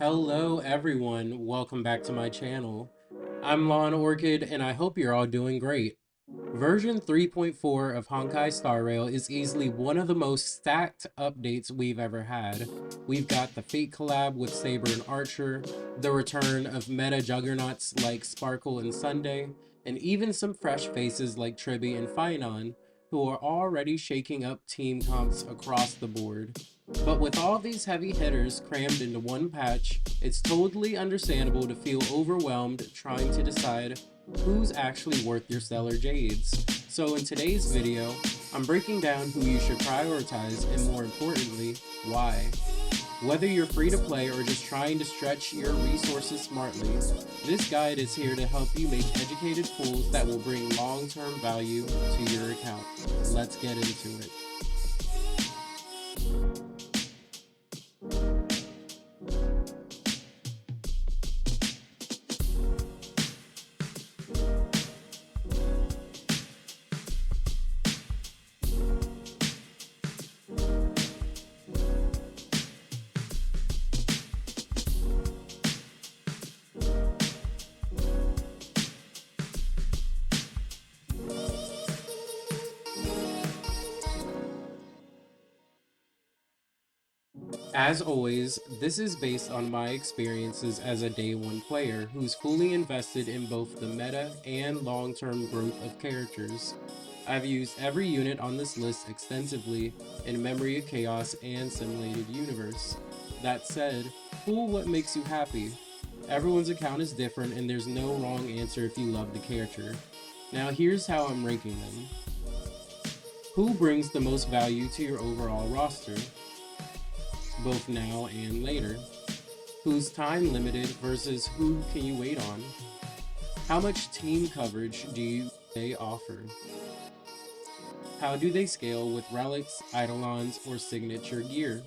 Hello everyone, welcome back to my channel. I'm Lawn Orchid and I hope you're all doing great. Version 3.4 of Honkai Star Rail is easily one of the most stacked updates we've ever had. We've got the Fate collab with Saber and Archer, the return of meta juggernauts like Sparkle and Sunday, and even some fresh faces like Tribbie and Phainon, who are already shaking up team comps across the board. But with all these heavy hitters crammed into one patch, it's totally understandable to feel overwhelmed trying to decide who's actually worth your stellar jades. So in today's video, I'm breaking down who you should prioritize and more importantly, why. Whether you're free to play or just trying to stretch your resources smartly, this guide is here to help you make educated pulls that will bring long-term value to your account. Let's get into it. As always, this is based on my experiences as a day one player who's fully invested in both the meta and long-term growth of characters. I've used every unit on this list extensively in Memory of Chaos and Simulated Universe. That said, pull what makes you happy. Everyone's account is different and there's no wrong answer if you love the character. Now here's how I'm ranking them. Who brings the most value to your overall roster, both now and later? Who's time limited versus who can you wait on? How much team coverage do they offer? How do they scale with relics, eidolons, or signature gear?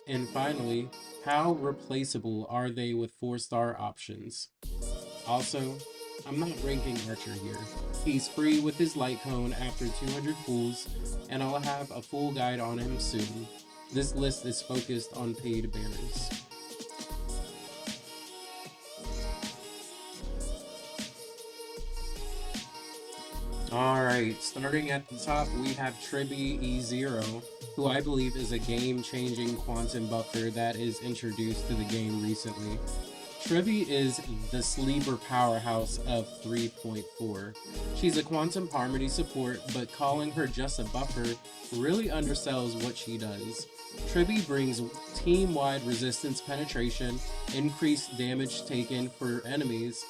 And finally, how replaceable are they with 4-star options? Also, I'm not ranking Archer here. He's free with his light cone after 200 pulls, and I'll have a full guide on him soon. This list is focused on paid bearers. Alright, starting at the top, we have Tribbie E0, who I believe is a game-changing quantum buffer that is introduced to the game recently. Tribbie is the sleeper powerhouse of 3.4. She's a quantum harmony support, but calling her just a buffer really undersells what she does. Tribbie brings team-wide resistance penetration, increased damage taken for enemies,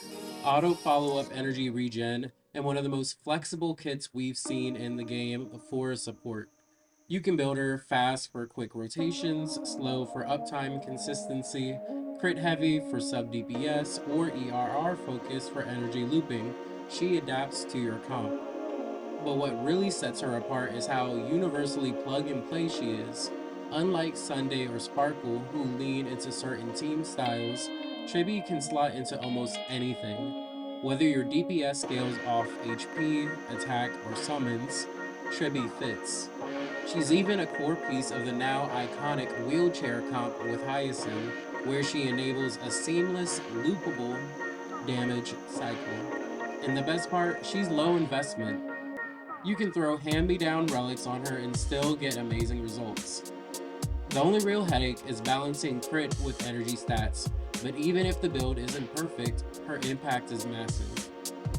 auto follow-up energy regen, and one of the most flexible kits we've seen in the game for support. You can build her fast for quick rotations, slow for uptime consistency, crit heavy for sub DPS, or ERR focus for energy looping. She adapts to your comp. But what really sets her apart is how universally plug and play she is. Unlike Sunday or Sparkle, who lean into certain team styles, Tribbie can slot into almost anything. Whether your DPS scales off HP, attack, or summons, Tribbie fits. She's even a core piece of the now iconic wheelchair comp with Hyacinth, where she enables a seamless, loopable damage cycle. And the best part, she's low investment. You can throw hand-me-down relics on her and still get amazing results. The only real headache is balancing crit with energy stats, but even if the build isn't perfect, her impact is massive.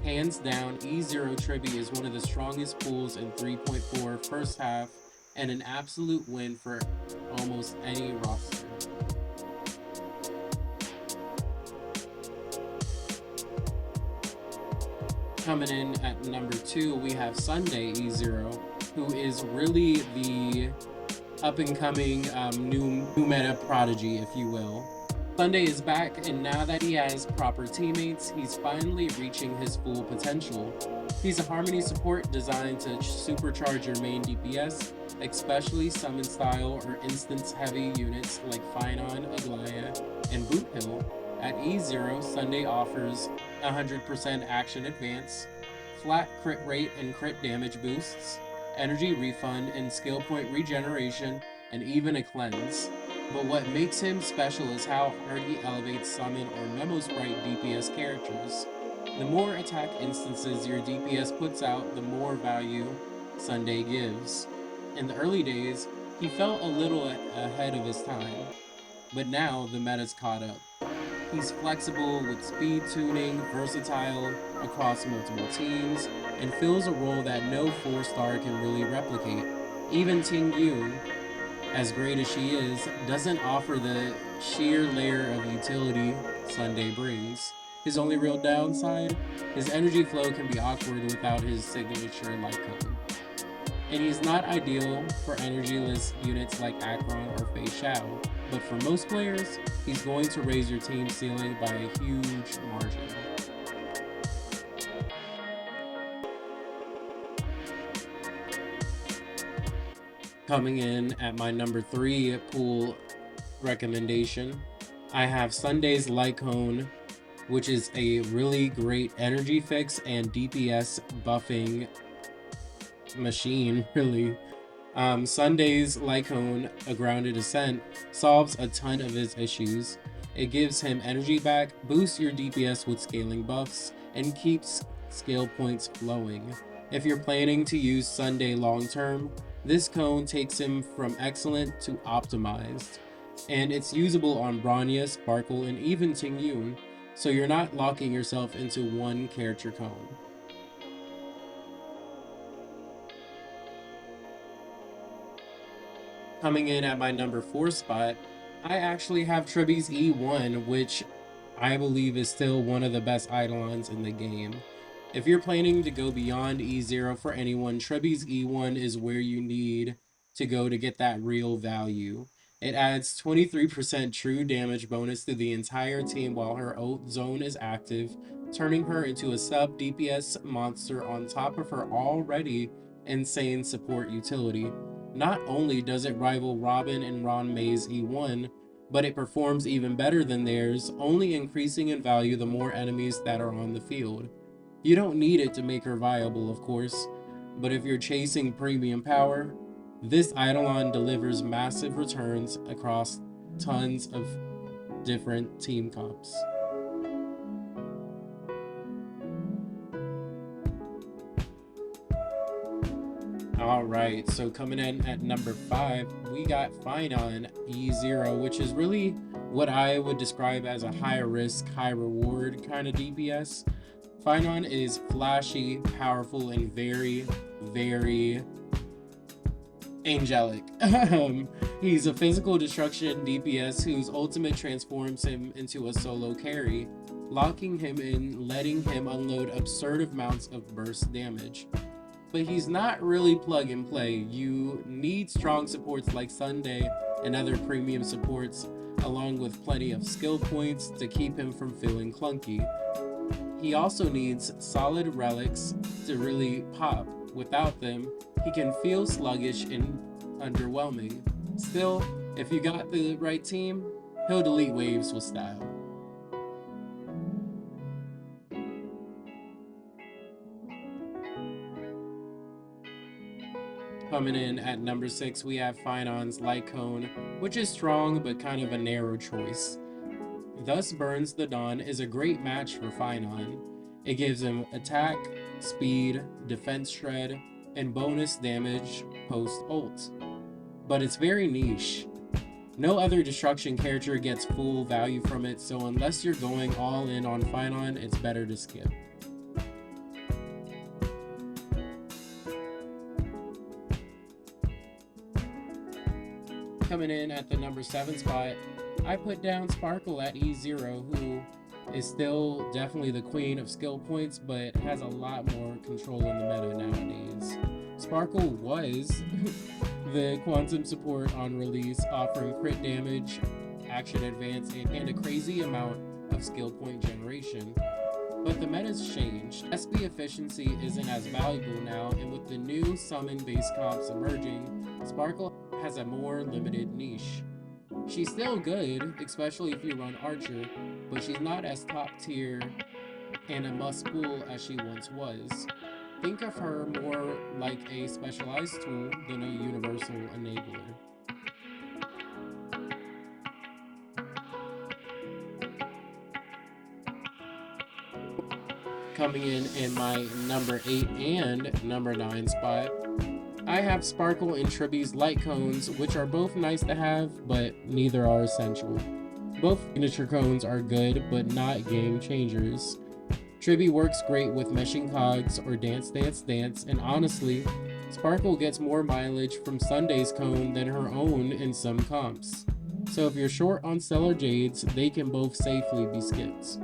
Hands down, E0 Tribbie is one of the strongest pulls in 3.4 first half, and an absolute win for almost any roster. Coming in at number 2, we have Sunday E0, who is really the up-and-coming new meta prodigy, if you will. Sunday is back, and now that he has proper teammates, he's finally reaching his full potential. He's a harmony support designed to supercharge your main DPS, especially summon style or instance heavy units like Phainon, Aglaya, and Boot Hill. At E0, Sunday offers 100% action advance, flat crit rate and crit damage boosts, energy refund and skill point regeneration, and even a cleanse. But what makes him special is how hard he elevates summon or memo sprite DPS characters. The more attack instances your DPS puts out, the more value Sunday gives. In the early days, he felt a little ahead of his time, but now the meta's caught up. He's flexible with speed tuning, versatile across multiple teams, and fills a role that no 4-star can really replicate. Even Ting Yoon, as great as she is, doesn't offer the sheer layer of utility Sunday brings. His only real downside, his energy flow can be awkward without his signature light cone. And he's not ideal for energyless units like Akron or Fei Shao, but for most players, he's going to raise your team ceiling by a huge margin. Coming in at my number 3 pool recommendation, I have Sunday's Light Cone, which is a really great energy fix and DPS buffing machine, really. Sunday's Light Cone, a grounded ascent, solves a ton of his issues. It gives him energy back, boosts your DPS with scaling buffs, and keeps skill points flowing. If you're planning to use Sunday long term, this cone takes him from excellent to optimized. And it's usable on Bronya, Sparkle, and even Ting Yoon, so you're not locking yourself into one character cone. Coming in at my number 4 spot, I actually have Tribbie's E1, which I believe is still one of the best Eidolons in the game. If you're planning to go beyond E0 for anyone, Tribbie's E1 is where you need to go to get that real value. It adds 23% true damage bonus to the entire team while her ult zone is active, turning her into a sub DPS monster on top of her already insane support utility. Not only does it rival Robin and Ron May's E1, but it performs even better than theirs, only increasing in value the more enemies that are on the field. You don't need it to make her viable, of course, but if you're chasing premium power, this Eidolon delivers massive returns across tons of different team comps. Alright, so coming in at number 5, we got Phainon E0, which is really what I would describe as a high risk, high reward kind of DPS. Phainon is flashy, powerful, and very, very angelic. He's a physical destruction DPS whose ultimate transforms him into a solo carry, locking him in, letting him unload absurd amounts of burst damage. But he's not really plug and play. You need strong supports like Sunday and other premium supports, along with plenty of skill points to keep him from feeling clunky. He also needs solid relics to really pop. Without them, he can feel sluggish and underwhelming. Still, if you got the right team, he'll delete waves with style. Coming in at number 6, we have Phainon's Light Cone, which is strong but kind of a narrow choice. Thus Burns the Dawn is a great match for Phainon. It gives him attack, speed, defense shred, and bonus damage post-ult. But it's very niche. No other destruction character gets full value from it, so unless you're going all in on Phainon, it's better to skip. Coming in at the number 7 spot, I put down Sparkle at E0, who is still definitely the queen of skill points, but has a lot more control in the meta nowadays. Sparkle was the quantum support on release, offering crit damage, action advance, and a crazy amount of skill point generation. But the meta's changed. SP efficiency isn't as valuable now, and with the new summon-based comps emerging, Sparkle has a more limited niche. She's still good, especially if you run Archer, but she's not as top tier and a must pull as she once was. Think of her more like a specialized tool than a universal enabler. Coming in my number 8 and number 9 spot, I have Sparkle and Tribbie's light cones, which are both nice to have, but neither are essential. Both signature cones are good, but not game changers. Tribbie works great with meshing cogs or Dance Dance Dance, and honestly, Sparkle gets more mileage from Sunday's cone than her own in some comps. So if you're short on stellar jades, they can both safely be skipped.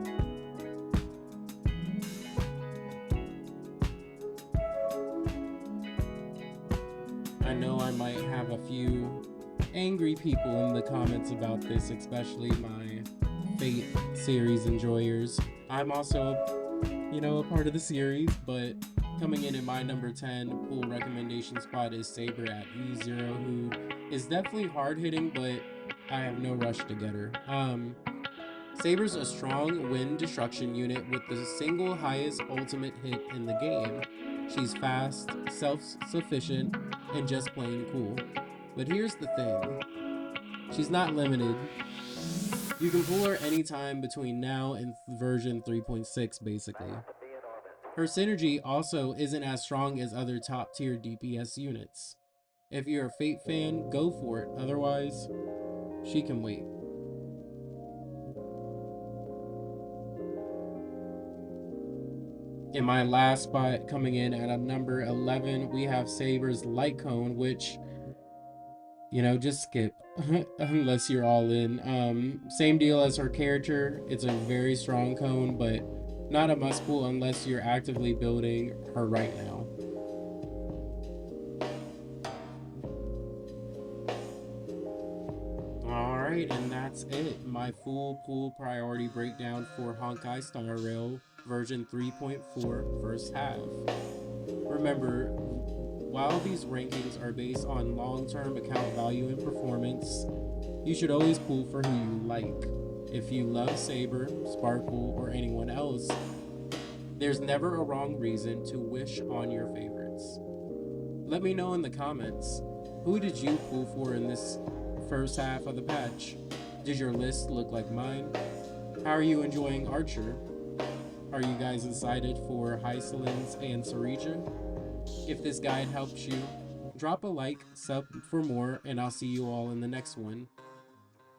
I know I might have a few angry people in the comments about this, especially my Fate series enjoyers. I'm also, a part of the series, but coming in at my number 10 pool recommendation spot is Saber at E0, who is definitely hard hitting, but I have no rush to get her. Saber's a strong wind destruction unit with the single highest ultimate hit in the game. She's fast, self-sufficient, and just plain cool. But here's the thing. She's not limited. You can pull her anytime between now and version 3.6 basically. Her synergy also isn't as strong as other top tier DPS units. If you're a Fate fan, go for it. Otherwise, she can wait. In my last spot, coming in at a number 11, we have Saber's light cone, which, just skip unless you're all in. Same deal as her character. It's a very strong cone, but not a must pull unless you're actively building her right now. Alright, and that's it. My full pool priority breakdown for Honkai Star Rail version 3.4 first half. Remember, while these rankings are based on long-term account value and performance, you should always pull for who you like. If you love Saber, Sparkle, or anyone else, there's never a wrong reason to wish on your favorites. Let me know in the comments, who did you pull for in this first half of the patch? Did your list look like mine? How are you enjoying Archer? Are you guys excited for Hysolins and Sarija? If this guide helps you, drop a like, sub for more, and I'll see you all in the next one.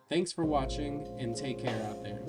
Thanks for watching, and take care out there.